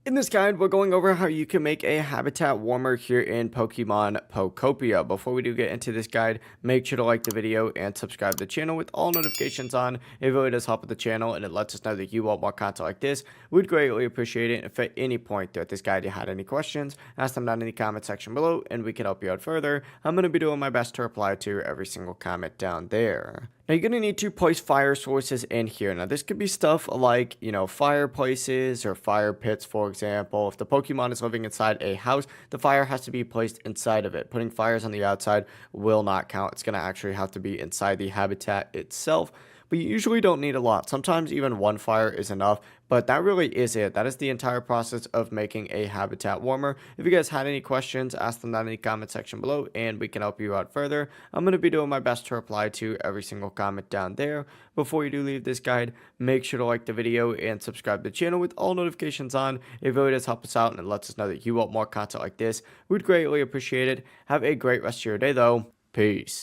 In this guide, we're going over how you can make a habitat warmer here in Pokemon Pokopia. Before we do get into this guide, make sure to like the video and subscribe to the channel with all notifications on. It really does help with the channel and it lets us know that you want more content like this. We'd greatly appreciate it if at any point throughout this guide you had any questions, ask them down in the comment section below and we can help you out further. I'm going to be doing my best to reply to every single comment down there. Now, you're going to need to place fire sources in here. Now, this could be stuff like, fireplaces or fire pits, for example. If the Pokemon is living inside a house, the fire has to be placed inside of it. Putting fires on the outside will not count. It's going to actually have to be inside the habitat itself. But you usually don't need a lot. Sometimes even one fire is enough, but that really is it. That is the entire process of making a habitat warmer. If you guys had any questions, ask them down in the comment section below and we can help you out further. I'm going to be doing my best to reply to every single comment down there. Before you do leave this guide, make sure to like the video and subscribe to the channel with all notifications on. It really does help us out and it lets us know that you want more content like this. We'd greatly appreciate it. Have a great rest of your day though. Peace.